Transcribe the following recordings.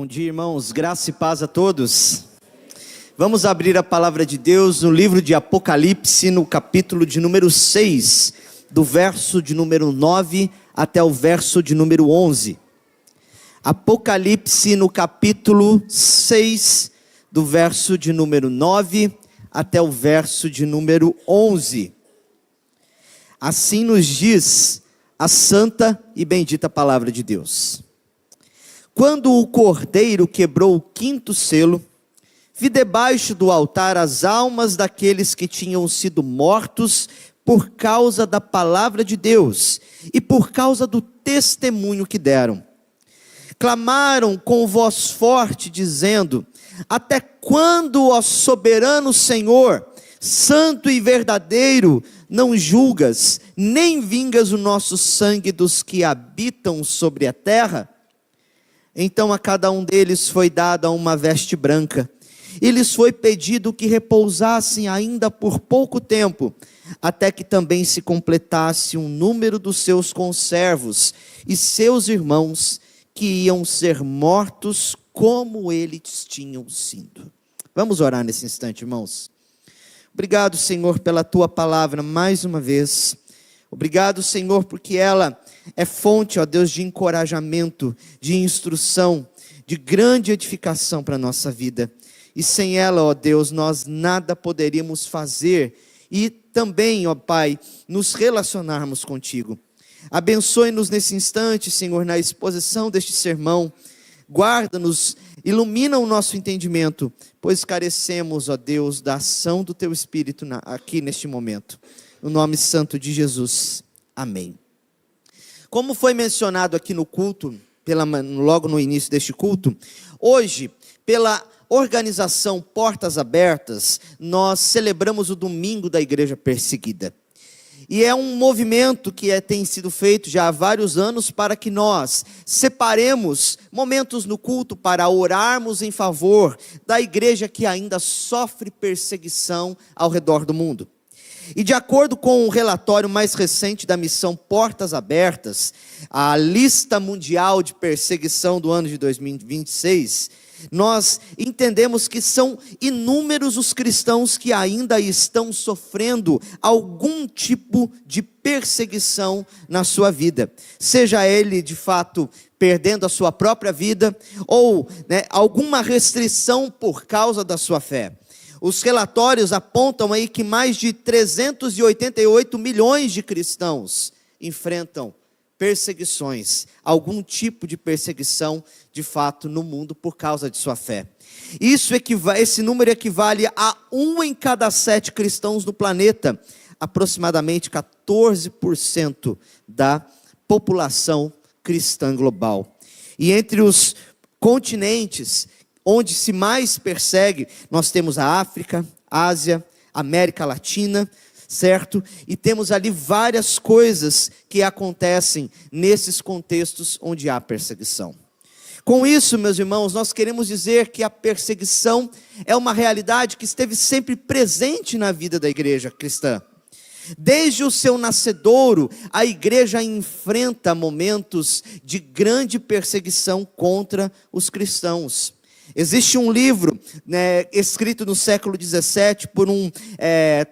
Bom dia, irmãos, graça e paz a todos. Vamos abrir a palavra de Deus no livro de Apocalipse, no capítulo de número 6, do verso de número 9 até o verso de número 11. Apocalipse no capítulo 6, do verso de número 9 até o verso de número 11. Assim nos diz a santa e bendita palavra de Deus. Quando o cordeiro quebrou o quinto selo, vi debaixo do altar as almas daqueles que tinham sido mortos por causa da palavra de Deus e por causa do testemunho que deram. Clamaram com voz forte, dizendo: até quando, ó soberano Senhor, santo e verdadeiro, não julgas, nem vingas o nosso sangue dos que habitam sobre a terra? Então a cada um deles foi dada uma veste branca, e lhes foi pedido que repousassem ainda por pouco tempo, até que também se completasse um número dos seus conservos e seus irmãos, que iam ser mortos como eles tinham sido. Vamos orar nesse instante, irmãos. Obrigado, Senhor, pela tua palavra mais uma vez. Obrigado, Senhor, porque ela é fonte, ó Deus, de encorajamento, de instrução, de grande edificação para a nossa vida. E sem ela, ó Deus, nós nada poderíamos fazer e também, ó Pai, nos relacionarmos contigo. Abençoe-nos nesse instante, Senhor, na exposição deste sermão. Guarda-nos, ilumina o nosso entendimento, pois carecemos, ó Deus, da ação do Teu Espírito aqui neste momento. No nome santo de Jesus. Amém. Como foi mencionado aqui no culto, logo no início deste culto, hoje, pela organização Portas Abertas, nós celebramos o Domingo da Igreja Perseguida. E é um movimento que tem sido feito já há vários anos para que nós separemos momentos no culto para orarmos em favor da igreja que ainda sofre perseguição ao redor do mundo. E de acordo com o relatório mais recente da missão Portas Abertas, a lista mundial de perseguição do ano de 2026, nós entendemos que são inúmeros os cristãos que ainda estão sofrendo algum tipo de perseguição na sua vida. Seja ele, de fato, perdendo a sua própria vida, ou alguma restrição por causa da sua fé. Os relatórios apontam aí que mais de 388 milhões de cristãos enfrentam perseguições, algum tipo de perseguição, de fato, no mundo por causa de sua fé. Esse número equivale a 1 em cada 7 cristãos no planeta, aproximadamente 14% da população cristã global. E entre os continentes onde se mais persegue, nós temos a África, Ásia, América Latina, certo? E temos ali várias coisas que acontecem nesses contextos onde há perseguição. Com isso, meus irmãos, nós queremos dizer que a perseguição é uma realidade que esteve sempre presente na vida da igreja cristã. Desde o seu nascedouro, a igreja enfrenta momentos de grande perseguição contra os cristãos. Existe um livro escrito no século XVII por um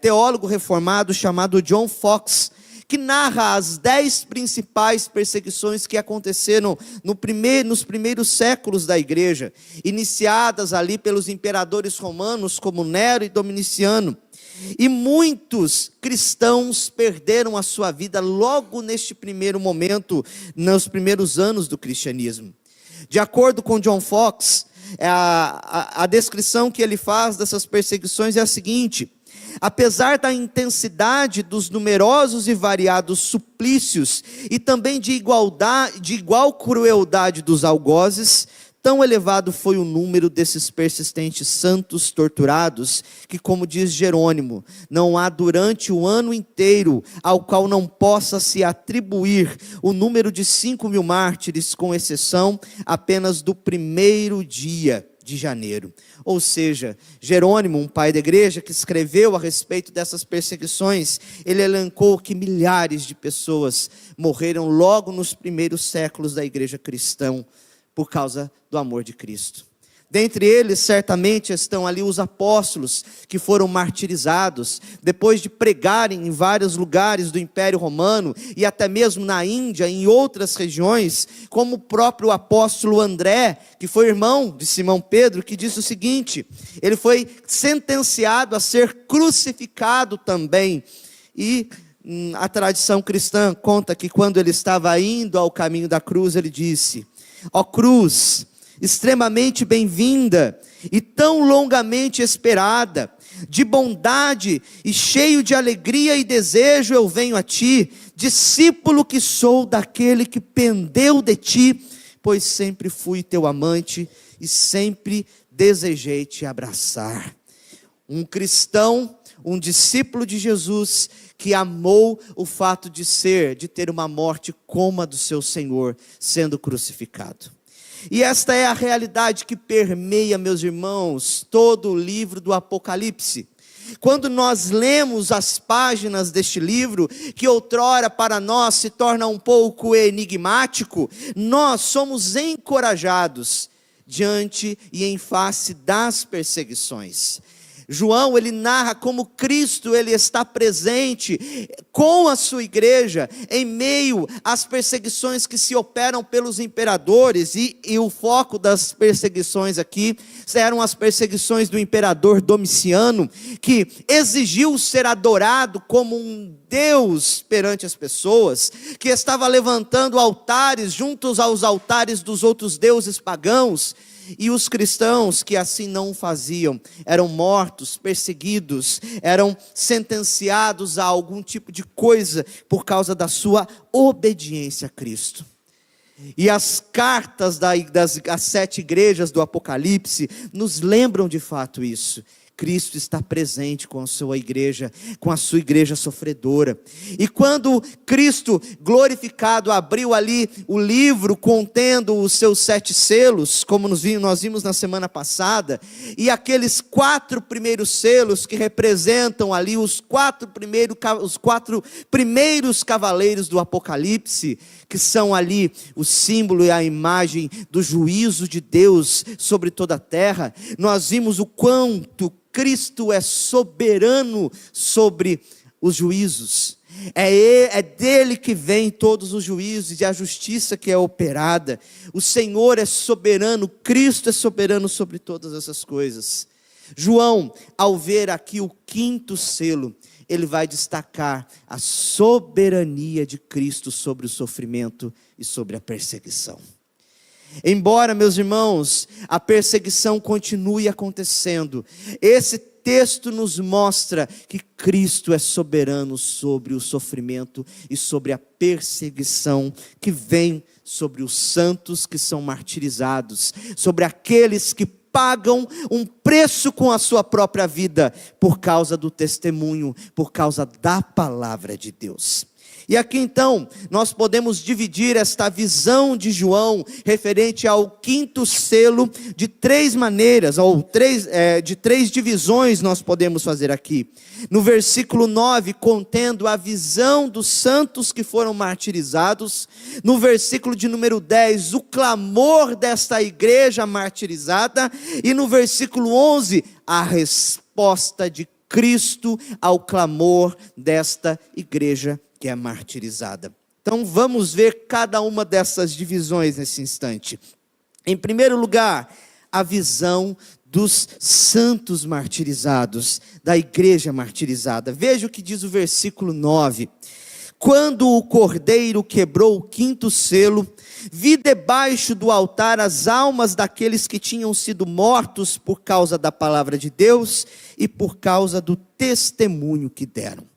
teólogo reformado chamado John Foxe, que narra as 10 principais perseguições que aconteceram nos primeiros séculos da igreja, iniciadas ali pelos imperadores romanos como Nero e Domiciano. E muitos cristãos perderam a sua vida logo neste primeiro momento, nos primeiros anos do cristianismo. De acordo com John Foxe, a descrição que ele faz dessas perseguições é a seguinte: apesar da intensidade dos numerosos e variados suplícios e também de igual crueldade dos algozes, tão elevado foi o número desses persistentes santos torturados, que, como diz Jerônimo, não há durante o ano inteiro ao qual não possa se atribuir o número de 5.000 mártires, com exceção apenas do primeiro dia de janeiro. Ou seja, Jerônimo, um pai da igreja, que escreveu a respeito dessas perseguições, ele elencou que milhares de pessoas morreram logo nos primeiros séculos da igreja cristã por causa do amor de Cristo. Dentre eles, certamente, estão ali os apóstolos que foram martirizados, depois de pregarem em vários lugares do Império Romano, e até mesmo na Índia, em outras regiões, como o próprio apóstolo André, que foi irmão de Simão Pedro, que disse o seguinte: ele foi sentenciado a ser crucificado também. E a tradição cristã conta que quando ele estava indo ao caminho da cruz, ele disse: ó cruz, extremamente bem-vinda e tão longamente esperada, de bondade e cheio de alegria e desejo eu venho a ti, discípulo que sou daquele que pendeu de ti, pois sempre fui teu amante e sempre desejei te abraçar. Um cristão, um discípulo de Jesus, que amou o fato de ter uma morte como a do seu Senhor, sendo crucificado. E esta é a realidade que permeia, meus irmãos, todo o livro do Apocalipse. Quando nós lemos as páginas deste livro, que outrora para nós se torna um pouco enigmático, nós somos encorajados diante e em face das perseguições. João, ele narra como Cristo, ele está presente com a sua igreja, em meio às perseguições que se operam pelos imperadores, e o foco das perseguições aqui, eram as perseguições do imperador Domiciano, que exigiu ser adorado como um Deus perante as pessoas, que estava levantando altares juntos aos altares dos outros deuses pagãos, e os cristãos que assim não faziam, eram mortos, perseguidos, eram sentenciados a algum tipo de coisa, por causa da sua obediência a Cristo. E as cartas das 7 igrejas do Apocalipse, nos lembram de fato isso. Cristo está presente com a sua igreja sofredora. E quando Cristo glorificado abriu ali o livro contendo os seus 7 selos, como nós vimos na semana passada, e aqueles 4 primeiros selos que representam ali os 4 primeiros cavaleiros do Apocalipse, que são ali o símbolo e a imagem do juízo de Deus sobre toda a terra, nós vimos o quanto Cristo é soberano sobre os juízos. É dele que vem todos os juízos e a justiça que é operada. O Senhor é soberano, Cristo é soberano sobre todas essas coisas. João, ao ver aqui o 5º selo, ele vai destacar a soberania de Cristo sobre o sofrimento e sobre a perseguição. Embora, meus irmãos, a perseguição continue acontecendo, esse texto nos mostra que Cristo é soberano sobre o sofrimento e sobre a perseguição que vem sobre os santos que são martirizados, sobre aqueles que pagam um preço com a sua própria vida, por causa do testemunho, por causa da palavra de Deus. E aqui então, nós podemos dividir esta visão de João, referente ao 5º selo, de 3 maneiras, ou de 3 divisões nós podemos fazer aqui. No versículo 9, contendo a visão dos santos que foram martirizados. No versículo de número 10, o clamor desta igreja martirizada. E no versículo 11, a resposta de Cristo ao clamor desta igreja que é martirizada. Então vamos ver cada uma dessas divisões nesse instante. Em primeiro lugar, a visão dos santos martirizados, da igreja martirizada. Veja o que diz o versículo 9. Quando o cordeiro quebrou o 5º selo, vi debaixo do altar as almas daqueles que tinham sido mortos por causa da palavra de Deus e por causa do testemunho que deram.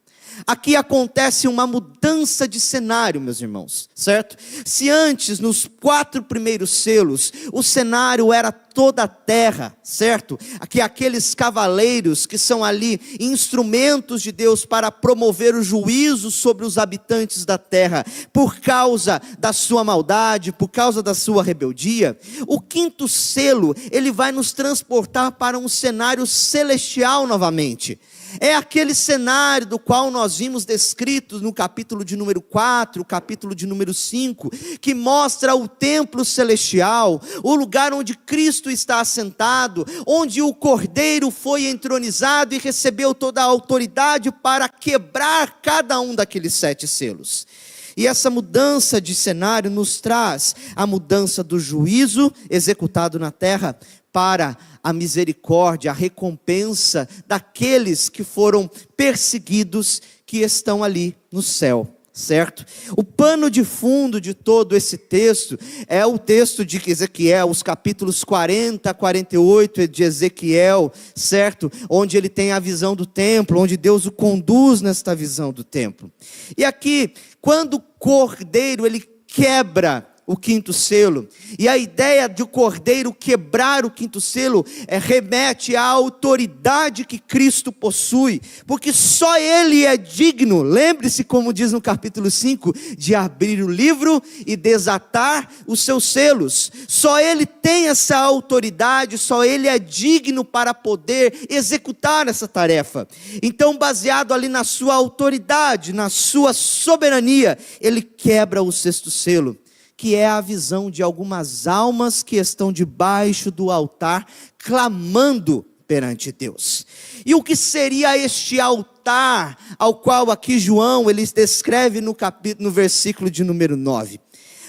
Aqui acontece uma mudança de cenário, meus irmãos, certo? Se antes, nos 4 primeiros selos, o cenário era toda a terra, certo? Que aqueles cavaleiros que são ali instrumentos de Deus para promover o juízo sobre os habitantes da terra, por causa da sua maldade, por causa da sua rebeldia. O quinto selo, ele vai nos transportar para um cenário celestial novamente. É aquele cenário do qual nós vimos descrito no capítulo de número 4, capítulo de número 5, que mostra o templo celestial, o lugar onde Cristo está assentado, onde o Cordeiro foi entronizado e recebeu toda a autoridade para quebrar cada um daqueles 7 selos. E essa mudança de cenário nos traz a mudança do juízo executado na terra para a misericórdia, a recompensa daqueles que foram perseguidos, que estão ali no céu, certo? O pano de fundo de todo esse texto é o texto de Ezequiel, os capítulos 40 a 48 de Ezequiel, certo? Onde ele tem a visão do templo, onde Deus o conduz nesta visão do templo. E aqui, quando o Cordeiro ele quebra o quinto selo, e a ideia de o Cordeiro quebrar o quinto selo remete à autoridade que Cristo possui, porque só Ele é digno, lembre-se como diz no capítulo 5, de abrir o livro e desatar os seus selos. Só Ele tem essa autoridade, só Ele é digno para poder executar essa tarefa. Então, baseado ali na sua autoridade, na sua soberania, Ele quebra o sexto selo, que é a visão de algumas almas que estão debaixo do altar, clamando perante Deus. E o que seria este altar, ao qual aqui João, ele descreve no versículo de número 9.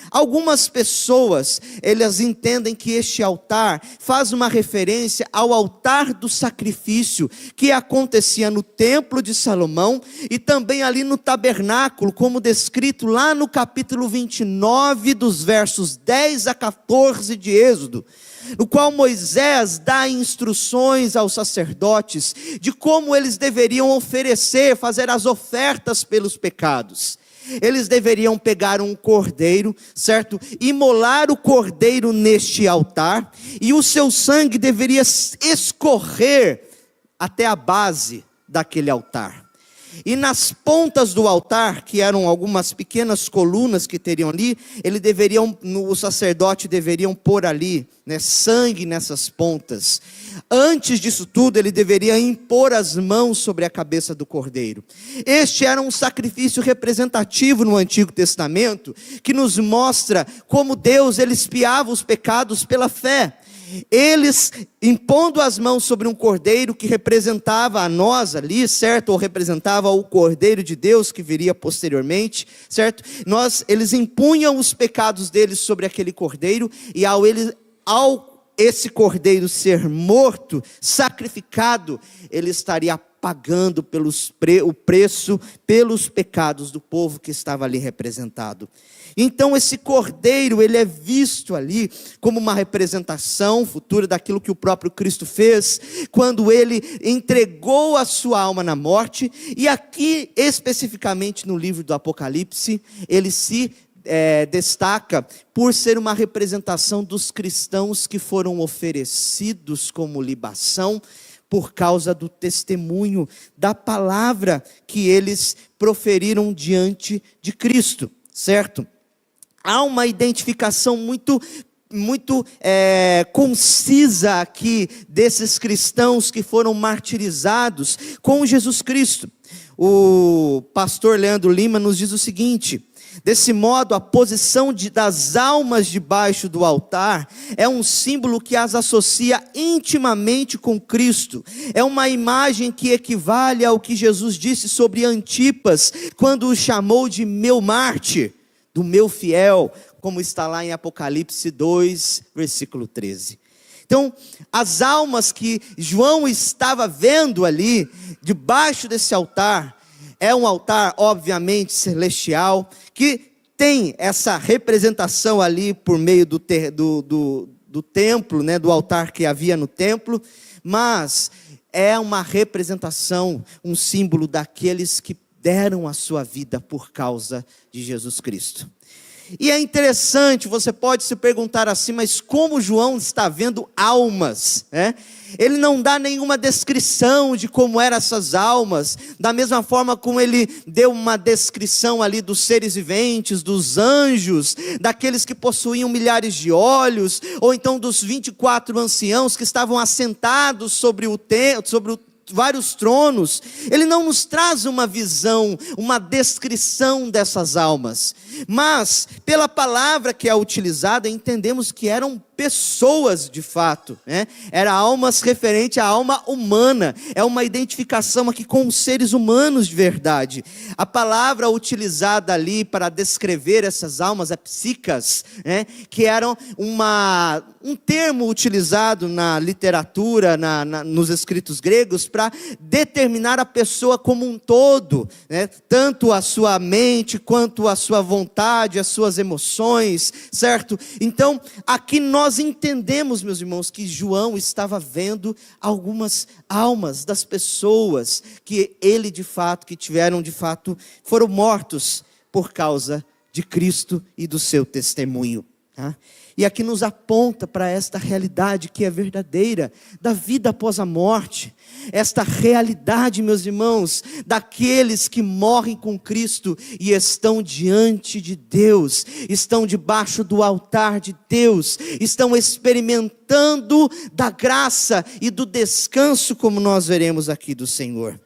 Algumas pessoas, elas entendem que este altar faz uma referência ao altar do sacrifício, que acontecia no templo de Salomão, e também ali no tabernáculo, como descrito lá no capítulo 29, dos versos 10 a 14 de Êxodo, no qual Moisés dá instruções aos sacerdotes, de como eles deveriam oferecer, fazer as ofertas pelos pecados. Eles deveriam pegar um cordeiro, certo? Imolar o cordeiro neste altar, e o seu sangue deveria escorrer até a base daquele altar. E nas pontas do altar, que eram algumas pequenas colunas que teriam ali, o sacerdote deveriam pôr ali, sangue nessas pontas. Antes disso tudo, ele deveria impor as mãos sobre a cabeça do cordeiro. Este era um sacrifício representativo no Antigo Testamento, que nos mostra como Deus ele expiava os pecados pela fé. Eles impondo as mãos sobre um cordeiro que representava a nós ali, certo? Ou representava o cordeiro de Deus que viria posteriormente, certo? Eles impunham os pecados deles sobre aquele cordeiro, e ao esse cordeiro ser morto, sacrificado, ele estaria pagando o preço pelos pecados do povo que estava ali representado. Então esse cordeiro, ele é visto ali como uma representação futura daquilo que o próprio Cristo fez, quando ele entregou a sua alma na morte. E aqui, especificamente no livro do Apocalipse, ele se destaca por ser uma representação dos cristãos que foram oferecidos como libação, por causa do testemunho da palavra que eles proferiram diante de Cristo, certo? Há uma identificação muito concisa aqui desses cristãos que foram martirizados com Jesus Cristo. O pastor Leandro Lima nos diz o seguinte: desse modo, a posição das almas debaixo do altar é um símbolo que as associa intimamente com Cristo. É uma imagem que equivale ao que Jesus disse sobre Antipas, quando o chamou de meu mártir, do meu fiel, como está lá em Apocalipse 2, versículo 13. Então, as almas que João estava vendo ali, debaixo desse altar, é um altar obviamente celestial, que tem essa representação ali por meio do templo, do altar que havia no templo, mas é uma representação, um símbolo daqueles que deram a sua vida por causa de Jesus Cristo. E é interessante, você pode se perguntar assim, mas como João está vendo almas, né? Ele não dá nenhuma descrição de como eram essas almas, da mesma forma como ele deu uma descrição ali dos seres viventes, dos anjos, daqueles que possuíam milhares de olhos, ou então dos 24 anciãos que estavam assentados sobre vários tronos. Ele não nos traz uma visão, uma descrição dessas almas, mas pela palavra que é utilizada, entendemos que eram pessoas de fato, né? Era almas referente à alma humana, é uma identificação aqui com os seres humanos de verdade. A palavra utilizada ali para descrever essas almas é psíquicas, né? Que eram um termo utilizado na literatura, nos escritos gregos, para determinar a pessoa como um todo, né? Tanto a sua mente, quanto a sua vontade, as suas emoções, certo? Então, aqui nós entendemos, meus irmãos, que João estava vendo algumas almas das pessoas que foram mortos por causa de Cristo e do seu testemunho, tá? E aqui nos aponta para esta realidade que é verdadeira, da vida após a morte. Esta realidade, meus irmãos, daqueles que morrem com Cristo e estão diante de Deus, estão debaixo do altar de Deus, estão experimentando da graça e do descanso, como nós veremos aqui do Senhor.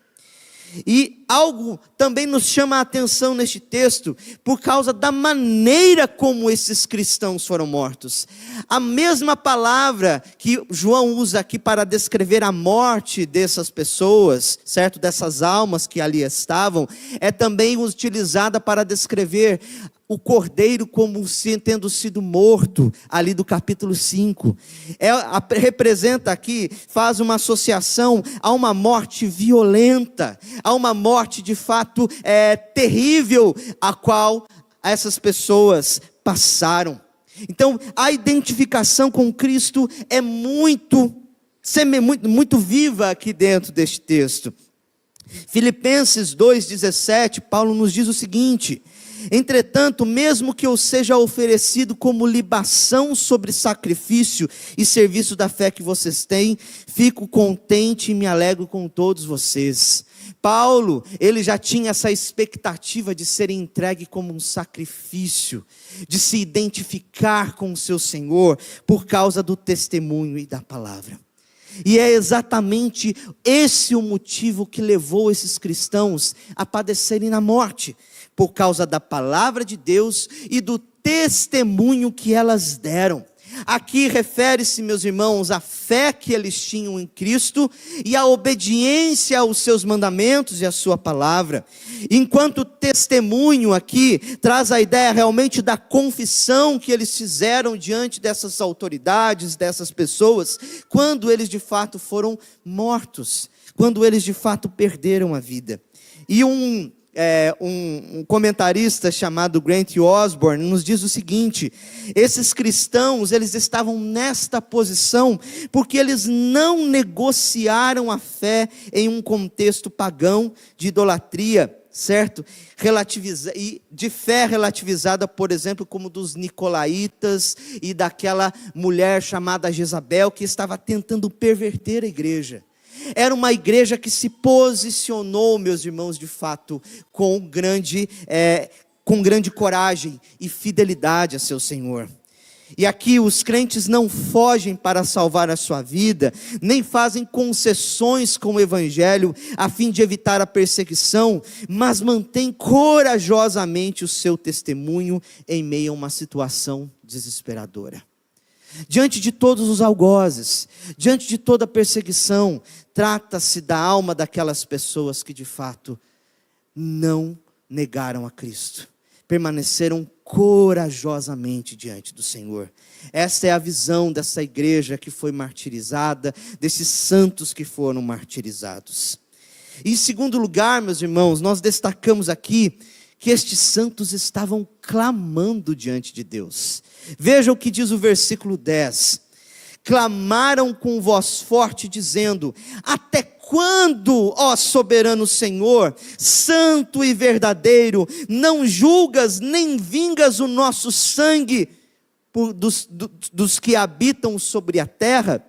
E algo também nos chama a atenção neste texto, por causa da maneira como esses cristãos foram mortos. A mesma palavra que João usa aqui para descrever a morte dessas pessoas, certo? Dessas almas que ali estavam, é também utilizada para descrever o cordeiro como tendo sido morto, ali do capítulo 5. Representa aqui, faz uma associação a uma morte violenta, a uma morte de fato terrível, a qual essas pessoas passaram. Então, a identificação com Cristo é muito viva aqui dentro deste texto. Filipenses 2,17, Paulo nos diz o seguinte: entretanto, mesmo que eu seja oferecido como libação sobre sacrifício e serviço da fé que vocês têm, fico contente e me alegro com todos vocês. Paulo, ele já tinha essa expectativa de ser entregue como um sacrifício, de se identificar com o seu Senhor, por causa do testemunho e da palavra. E é exatamente esse o motivo que levou esses cristãos a padecerem na morte, por causa da palavra de Deus e do testemunho que elas deram. Aqui refere-se, meus irmãos, à fé que eles tinham em Cristo e à obediência aos seus mandamentos e à sua palavra. Enquanto testemunho aqui traz a ideia realmente da confissão que eles fizeram diante dessas autoridades, dessas pessoas, quando eles de fato foram mortos, quando eles de fato perderam a vida. E um comentarista chamado Grant Osborne nos diz o seguinte: esses cristãos, eles estavam nesta posição porque eles não negociaram a fé em um contexto pagão de idolatria, certo? E de fé relativizada, por exemplo, como dos nicolaítas e daquela mulher chamada Jezabel, que estava tentando perverter a igreja. Era uma igreja que se posicionou, meus irmãos, de fato, com grande coragem e fidelidade a seu Senhor. E aqui os crentes não fogem para salvar a sua vida, nem fazem concessões com o evangelho, a fim de evitar a perseguição, mas mantêm corajosamente o seu testemunho em meio a uma situação desesperadora. Diante de todos os algozes, diante de toda a perseguição, trata-se da alma daquelas pessoas que de fato não negaram a Cristo, permaneceram corajosamente diante do Senhor. Esta é a visão dessa igreja que foi martirizada, desses santos que foram martirizados. E em segundo lugar, meus irmãos, nós destacamos aqui que estes santos estavam clamando diante de Deus. Veja o que diz o versículo 10. Clamaram com voz forte, dizendo: até quando, ó soberano Senhor, santo e verdadeiro, não julgas nem vingas o nosso sangue dos que habitam sobre a terra?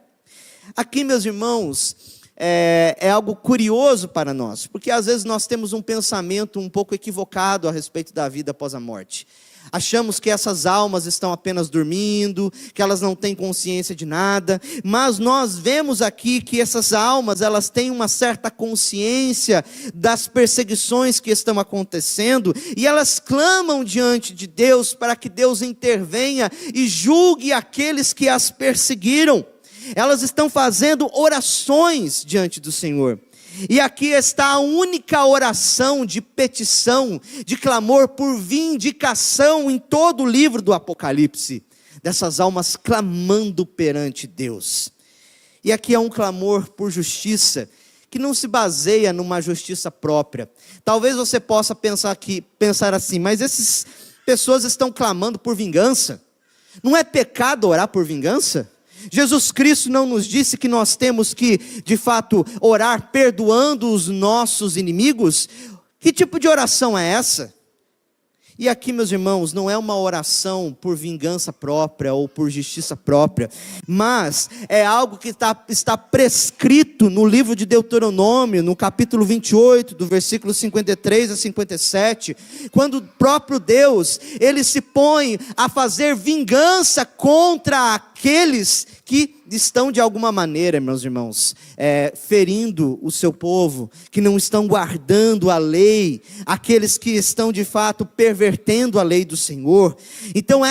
Aqui, meus irmãos, é algo curioso para nós, porque às vezes nós temos um pensamento um pouco equivocado a respeito da vida após a morte. Achamos que essas almas estão apenas dormindo, que elas não têm consciência de nada, mas nós vemos aqui que essas almas, elas têm uma certa consciência das perseguições que estão acontecendo, e elas clamam diante de Deus para que Deus intervenha e julgue aqueles que as perseguiram. Elas estão fazendo orações diante do Senhor. E aqui está a única oração de petição, de clamor por vindicação em todo o livro do Apocalipse, dessas almas clamando perante Deus. E aqui é um clamor por justiça, que não se baseia numa justiça própria. Talvez você possa pensar assim, mas essas pessoas estão clamando por vingança. Não é pecado orar por vingança? Jesus Cristo não nos disse que nós temos que, de fato, orar perdoando os nossos inimigos? Que tipo de oração é essa? E aqui, meus irmãos, não é uma oração por vingança própria ou por justiça própria, mas é algo que está prescrito no livro de Deuteronômio, no capítulo 28, do versículo 53 a 57, quando o próprio Deus, ele se põe a fazer vingança contra aqueles que estão de alguma maneira, meus irmãos, ferindo o seu povo, que não estão guardando a lei, aqueles que estão de fato pervertendo a lei do Senhor. Então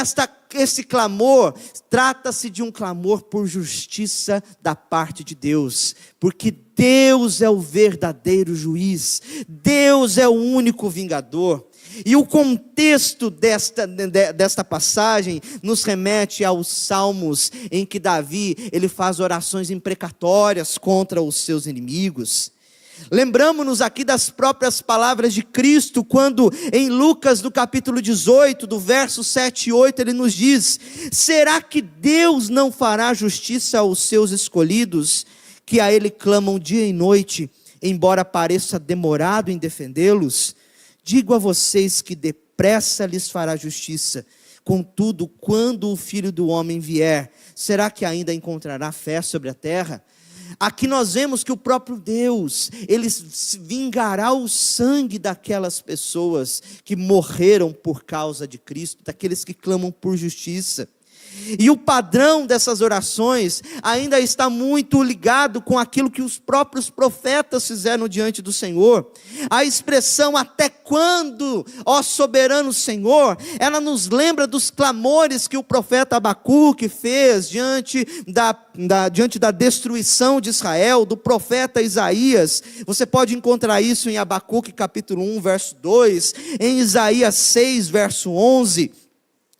esse clamor, trata-se de um clamor por justiça da parte de Deus, porque Deus é o verdadeiro juiz, Deus é o único vingador. E o contexto desta passagem nos remete aos Salmos, em que Davi, ele faz orações imprecatórias contra os seus inimigos. Lembramos-nos aqui das próprias palavras de Cristo, quando em Lucas, no capítulo 18, do verso 7 e 8, ele nos diz: será que Deus não fará justiça aos seus escolhidos, que a ele clamam dia e noite, embora pareça demorado em defendê-los? Digo a vocês que depressa lhes fará justiça. Contudo, quando o Filho do Homem vier, será que ainda encontrará fé sobre a terra? Aqui nós vemos que o próprio Deus, ele vingará o sangue daquelas pessoas que morreram por causa de Cristo, daqueles que clamam por justiça. E o padrão dessas orações ainda está muito ligado com aquilo que os próprios profetas fizeram diante do Senhor. A expressão "até quando, ó soberano Senhor", ela nos lembra dos clamores que o profeta Abacuque fez diante da destruição de Israel, do profeta Isaías. Você pode encontrar isso em Abacuque capítulo 1, verso 2, em Isaías 6, verso 11.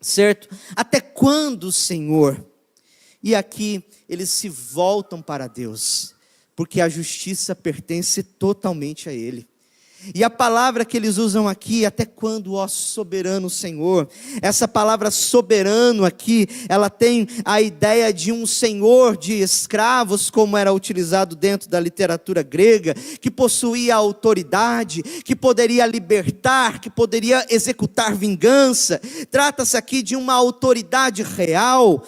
Certo? Até quando, Senhor? E aqui eles se voltam para Deus, porque a justiça pertence totalmente a Ele. E a palavra que eles usam aqui, até quando, ó soberano Senhor, essa palavra soberano aqui, ela tem a ideia de um senhor de escravos, como era utilizado dentro da literatura grega, que possuía autoridade, que poderia libertar, que poderia executar vingança. Trata-se aqui de uma autoridade real,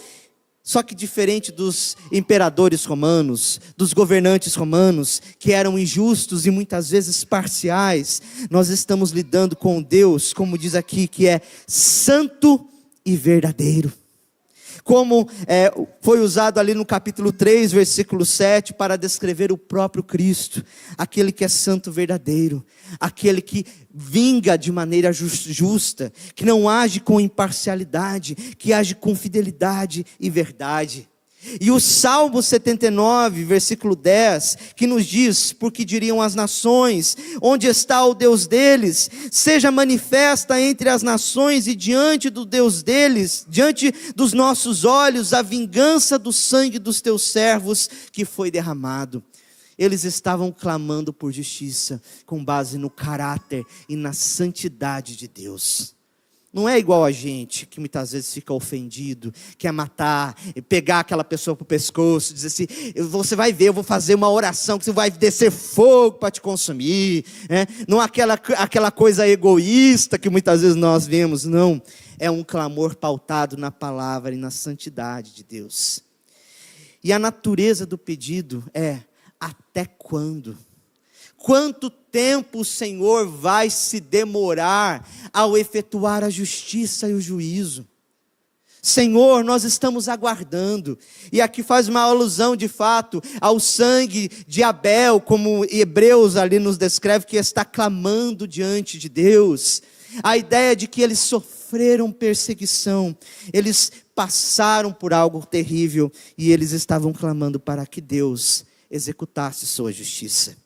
só que diferente dos imperadores romanos, dos governantes romanos, que eram injustos e muitas vezes parciais. Nós estamos lidando com Deus, como diz aqui, que é santo e verdadeiro. Como foi usado ali no capítulo 3, versículo 7, para descrever o próprio Cristo, aquele que é santo verdadeiro, aquele que vinga de maneira justa, que não age com imparcialidade, que age com fidelidade e verdade. E o Salmo 79, versículo 10, que nos diz: porque diriam as nações, onde está o Deus deles? Seja manifesta entre as nações e diante do Deus deles, diante dos nossos olhos, a vingança do sangue dos teus servos que foi derramado. Eles estavam clamando por justiça, com base no caráter e na santidade de Deus. Não é igual a gente, que muitas vezes fica ofendido, quer matar, pegar aquela pessoa para o pescoço, dizer assim, você vai ver, eu vou fazer uma oração que você vai descer fogo para te consumir. Não é aquela coisa egoísta que muitas vezes nós vemos, não. É um clamor pautado na palavra e na santidade de Deus. E a natureza do pedido é, até quando? Quanto tempo o Senhor vai se demorar ao efetuar a justiça e o juízo? Senhor, nós estamos aguardando. E aqui faz uma alusão de fato ao sangue de Abel, como Hebreus ali nos descreve, que está clamando diante de Deus. A ideia de que eles sofreram perseguição, eles passaram por algo terrível e eles estavam clamando para que Deus executasse sua justiça.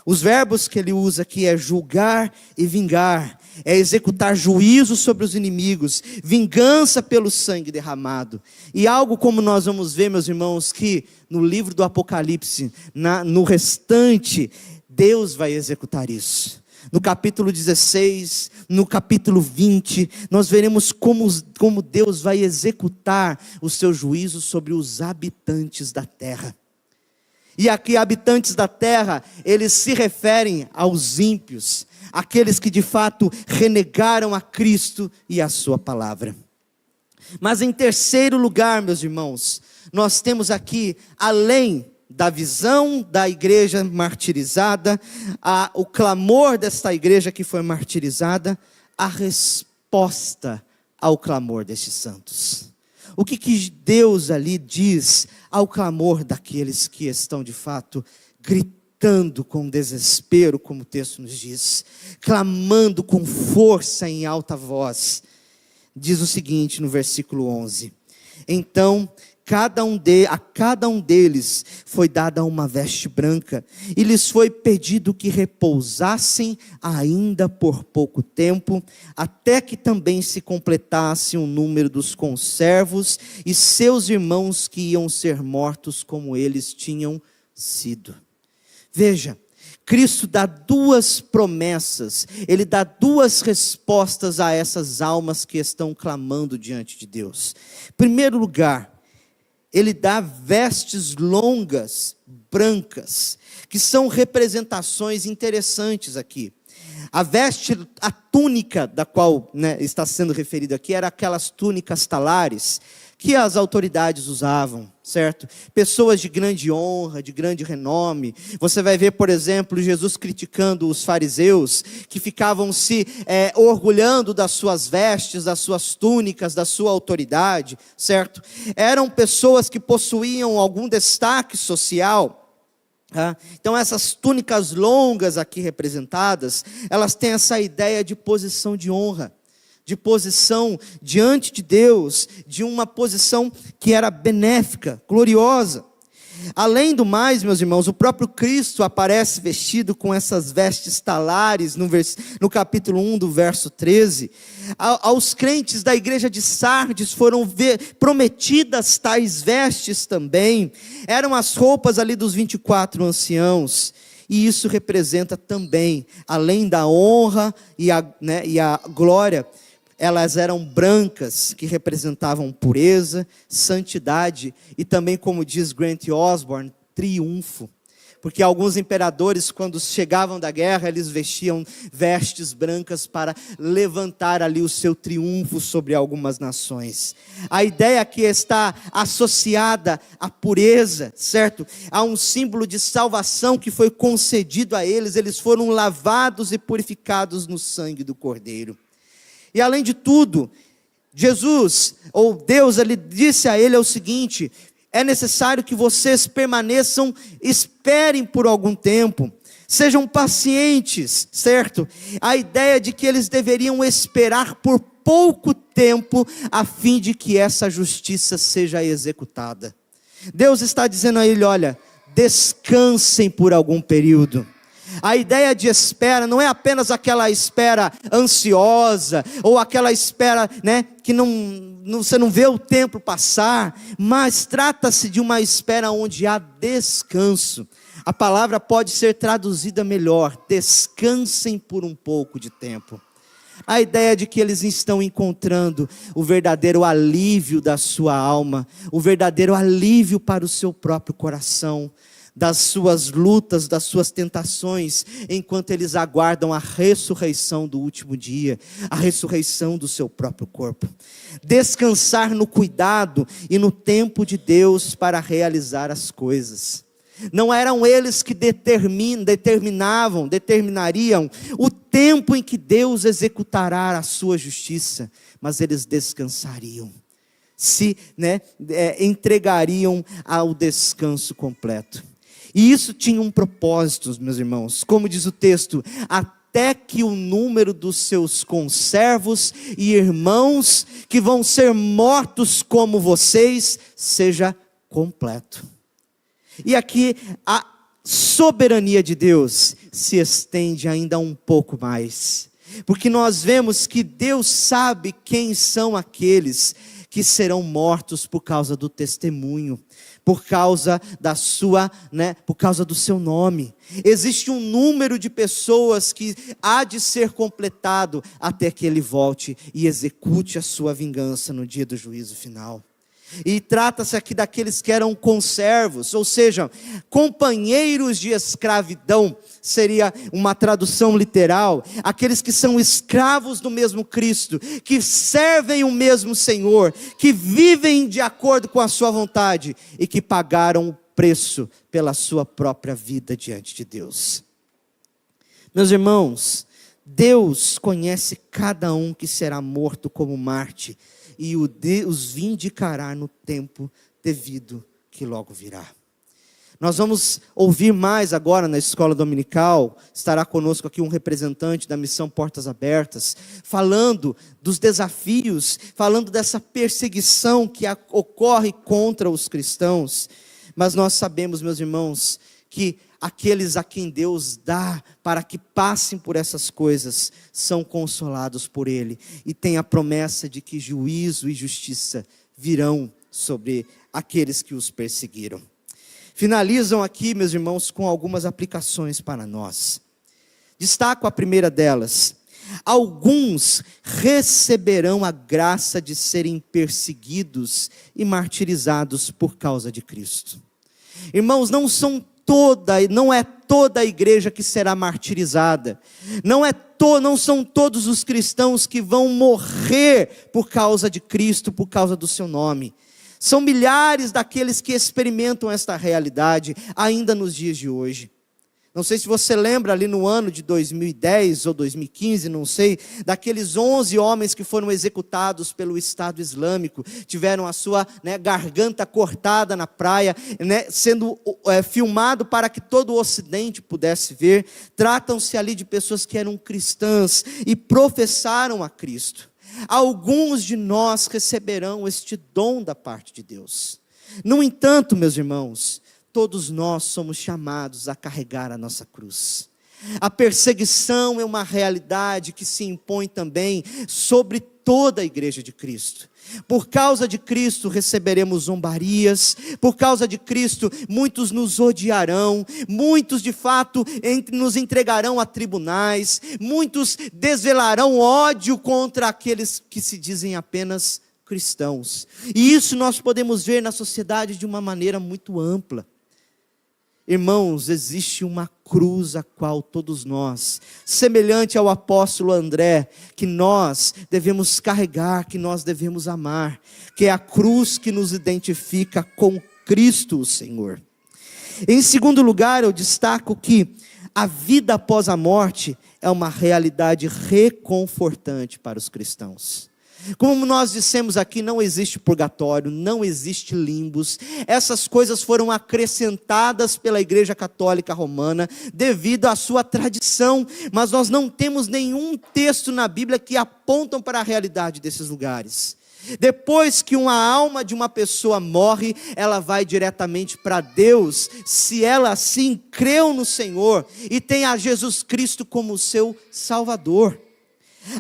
Os verbos que ele usa aqui é julgar e vingar, é executar juízo sobre os inimigos, vingança pelo sangue derramado. E algo como nós vamos ver, meus irmãos, que no livro do Apocalipse, no restante, Deus vai executar isso. No capítulo 16, no capítulo 20, nós veremos como Deus vai executar o seu juízo sobre os habitantes da terra. E aqui, habitantes da terra, eles se referem aos ímpios, aqueles que de fato renegaram a Cristo e a sua palavra. Mas em terceiro lugar, meus irmãos, nós temos aqui, além da visão da igreja martirizada, o clamor desta igreja que foi martirizada, a resposta ao clamor destes santos. O que Deus ali diz ao clamor daqueles que estão de fato gritando com desespero, como o texto nos diz, clamando com força em alta voz. Diz o seguinte no versículo 11: então a cada um deles foi dada uma veste branca, e lhes foi pedido que repousassem ainda por pouco tempo, até que também se completasse o número dos conservos e seus irmãos que iam ser mortos como eles tinham sido. Veja, Cristo dá duas promessas, Ele dá duas respostas a essas almas que estão clamando diante de Deus. Em primeiro lugar, Ele dá vestes longas, brancas, que são representações interessantes aqui. A veste, a túnica da qual está sendo referido aqui, era aquelas túnicas talares, que as autoridades usavam, certo? Pessoas de grande honra, de grande renome. Você vai ver, por exemplo, Jesus criticando os fariseus, que ficavam se orgulhando das suas vestes, das suas túnicas, da sua autoridade, certo? Eram pessoas que possuíam algum destaque social. Então essas túnicas longas aqui representadas, elas têm essa ideia de posição de honra, de posição diante de Deus, de uma posição que era benéfica, gloriosa. Além do mais, meus irmãos, o próprio Cristo aparece vestido com essas vestes talares, no capítulo 1 do verso 13. Aos crentes da igreja de Sardes foram prometidas tais vestes também. Eram as roupas ali dos 24 anciãos. E isso representa também, além da honra e a glória, elas eram brancas, que representavam pureza, santidade e também, como diz Grant Osborne, triunfo. Porque alguns imperadores, quando chegavam da guerra, eles vestiam vestes brancas para levantar ali o seu triunfo sobre algumas nações. A ideia aqui está associada à pureza, certo? Há um símbolo de salvação que foi concedido a eles. Eles foram lavados e purificados no sangue do Cordeiro. E além de tudo, Jesus, ou Deus, ele disse a ele o seguinte: é necessário que vocês permaneçam, esperem por algum tempo, sejam pacientes, certo? A ideia de que eles deveriam esperar por pouco tempo, a fim de que essa justiça seja executada. Deus está dizendo a ele: olha, descansem por algum período. A ideia de espera não é apenas aquela espera ansiosa, ou aquela espera que você não vê o tempo passar, mas trata-se de uma espera onde há descanso. A palavra pode ser traduzida melhor: descansem por um pouco de tempo. A ideia de que eles estão encontrando o verdadeiro alívio da sua alma, o verdadeiro alívio para o seu próprio coração, das suas lutas, das suas tentações, enquanto eles aguardam a ressurreição do último dia, a ressurreição do seu próprio corpo. Descansar no cuidado e no tempo de Deus para realizar as coisas. Não eram eles que determinariam o tempo em que Deus executará a sua justiça, mas eles descansariam, entregariam ao descanso completo. E isso tinha um propósito, meus irmãos, como diz o texto, até que o número dos seus conservos e irmãos, que vão ser mortos como vocês, seja completo. E aqui a soberania de Deus se estende ainda um pouco mais, porque nós vemos que Deus sabe quem são aqueles que serão mortos por causa do testemunho, por causa por causa do seu nome. Existe um número de pessoas que há de ser completado até que ele volte e execute a sua vingança no dia do juízo final. E trata-se aqui daqueles que eram conservos, ou seja, companheiros de escravidão, seria uma tradução literal, aqueles que são escravos do mesmo Cristo, que servem o mesmo Senhor, que vivem de acordo com a sua vontade, e que pagaram o preço pela sua própria vida diante de Deus. Meus irmãos, Deus conhece cada um que será morto como Marte, e os vindicará no tempo devido que logo virá. Nós vamos ouvir mais agora na escola dominical, estará conosco aqui um representante da missão Portas Abertas, falando dos desafios, falando dessa perseguição que ocorre contra os cristãos. Mas nós sabemos, meus irmãos, que aqueles a quem Deus dá para que passem por essas coisas, são consolados por Ele, e tem a promessa de que juízo e justiça virão sobre aqueles que os perseguiram. Finalizam aqui, meus irmãos, com algumas aplicações para nós. Destaco a primeira delas: alguns receberão a graça de serem perseguidos e martirizados por causa de Cristo. Irmãos, não é toda a igreja que será martirizada, não são todos os cristãos que vão morrer por causa de Cristo, por causa do seu nome. São milhares daqueles que experimentam esta realidade ainda nos dias de hoje. Não sei se você lembra ali no ano de 2010 ou 2015, não sei, daqueles 11 homens que foram executados pelo Estado Islâmico, tiveram a sua garganta cortada na praia, sendo filmado para que todo o Ocidente pudesse ver. Tratam-se ali de pessoas que eram cristãs e professaram a Cristo. Alguns de nós receberão este dom da parte de Deus. No entanto, meus irmãos, todos nós somos chamados a carregar a nossa cruz. A perseguição é uma realidade que se impõe também sobre toda a igreja de Cristo. Por causa de Cristo receberemos zombarias, por causa de Cristo muitos nos odiarão, muitos de fato nos entregarão a tribunais, muitos desvelarão ódio contra aqueles que se dizem apenas cristãos. E isso nós podemos ver na sociedade de uma maneira muito ampla. Irmãos, existe uma cruz a qual todos nós, semelhante ao apóstolo André, que nós devemos carregar, que nós devemos amar, que é a cruz que nos identifica com Cristo o Senhor. Em segundo lugar, eu destaco que a vida após a morte é uma realidade reconfortante para os cristãos. Como nós dissemos aqui, não existe purgatório, não existe limbos. Essas coisas foram acrescentadas pela Igreja Católica Romana devido à sua tradição, mas nós não temos nenhum texto na Bíblia que apontam para a realidade desses lugares. Depois que uma alma de uma pessoa morre, ela vai diretamente para Deus, se ela assim creu no Senhor e tem a Jesus Cristo como seu Salvador.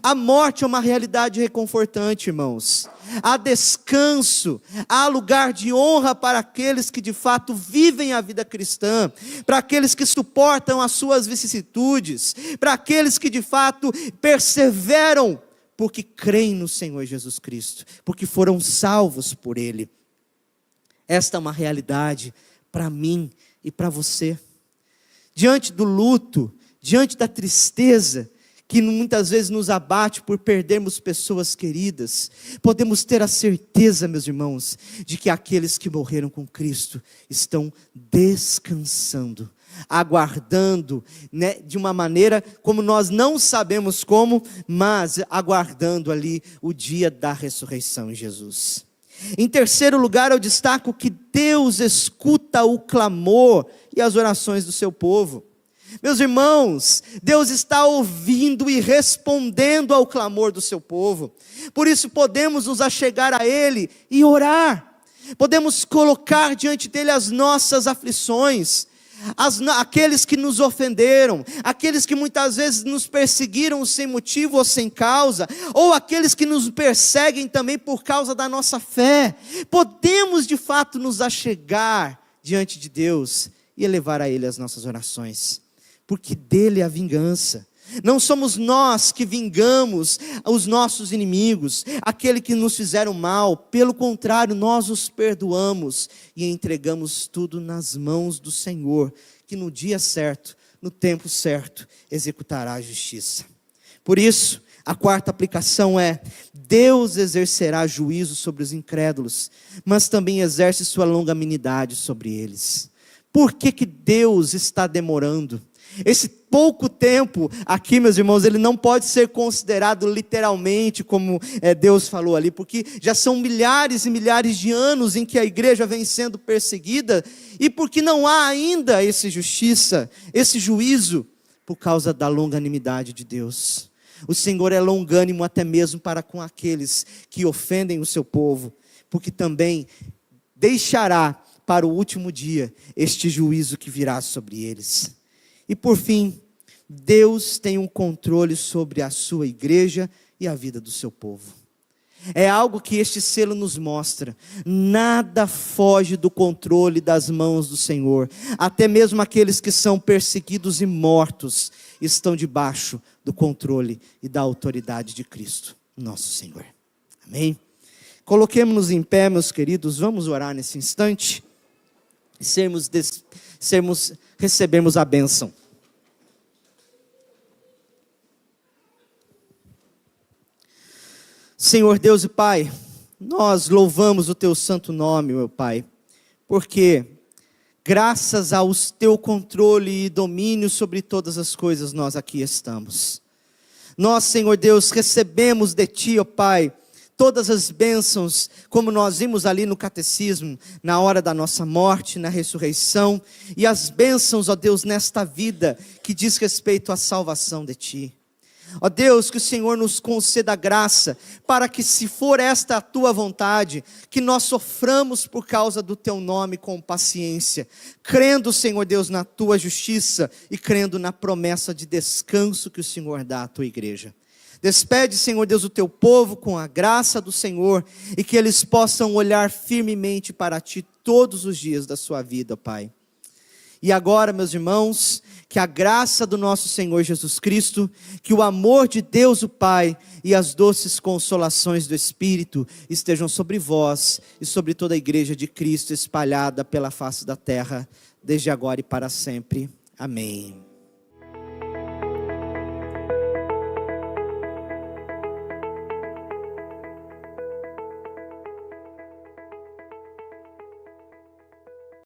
A morte é uma realidade reconfortante, irmãos. Há descanso, há lugar de honra para aqueles que de fato vivem a vida cristã, para aqueles que suportam as suas vicissitudes, para aqueles que de fato perseveram, porque creem no Senhor Jesus Cristo, porque foram salvos por Ele. Esta é uma realidade para mim e para você. Diante do luto, diante da tristeza, que muitas vezes nos abate por perdermos pessoas queridas, podemos ter a certeza, meus irmãos, de que aqueles que morreram com Cristo estão descansando, aguardando, né, de uma maneira como nós não sabemos como, mas aguardando ali o dia da ressurreição em Jesus. Em terceiro lugar, eu destaco que Deus escuta o clamor e as orações do seu povo. Meus irmãos, Deus está ouvindo e respondendo ao clamor do seu povo. Por isso podemos nos achegar a Ele e orar. Podemos colocar diante dEle as nossas aflições, aqueles que nos ofenderam, aqueles que muitas vezes nos perseguiram sem motivo ou sem causa, ou aqueles que nos perseguem também por causa da nossa fé. Podemos de fato nos achegar diante de Deus e elevar a Ele as nossas orações, porque dele é a vingança. Não somos nós que vingamos os nossos inimigos, aquele que nos fizeram mal. Pelo contrário, nós os perdoamos e entregamos tudo nas mãos do Senhor, que no dia certo, no tempo certo, executará a justiça. Por isso, a quarta aplicação é: Deus exercerá juízo sobre os incrédulos, mas também exerce sua longanimidade sobre eles. Por que Deus está demorando? Esse pouco tempo aqui, meus irmãos, ele não pode ser considerado literalmente como Deus falou ali, porque já são milhares e milhares de anos em que a igreja vem sendo perseguida, e porque não há ainda essa justiça, esse juízo, por causa da longanimidade de Deus. O Senhor é longânimo até mesmo para com aqueles que ofendem o seu povo, porque também deixará para o último dia este juízo que virá sobre eles. E por fim, Deus tem um controle sobre a sua igreja e a vida do seu povo. É algo que este selo nos mostra. Nada foge do controle das mãos do Senhor. Até mesmo aqueles que são perseguidos e mortos estão debaixo do controle e da autoridade de Cristo, nosso Senhor. Amém? Coloquemos-nos em pé, meus queridos, vamos orar nesse instante e recebemos a bênção. Senhor Deus e Pai, nós louvamos o Teu santo nome, meu Pai, porque graças ao Teu controle e domínio sobre todas as coisas, nós aqui estamos. Nós, Senhor Deus, recebemos de Ti, ó Pai, todas as bênçãos, como nós vimos ali no catecismo, na hora da nossa morte, na ressurreição, e as bênçãos, ó Deus, nesta vida, que diz respeito à salvação de Ti. Ó Deus, que o Senhor nos conceda graça, para que, se for esta a Tua vontade, que nós soframos por causa do Teu nome com paciência, crendo, Senhor Deus, na Tua justiça, e crendo na promessa de descanso que o Senhor dá à Tua igreja. Despede, Senhor Deus, o Teu povo com a graça do Senhor, e que eles possam olhar firmemente para Ti todos os dias da sua vida, Pai. E agora, meus irmãos, que a graça do nosso Senhor Jesus Cristo, que o amor de Deus o Pai e as doces consolações do Espírito estejam sobre vós e sobre toda a igreja de Cristo espalhada pela face da terra, desde agora e para sempre. Amém.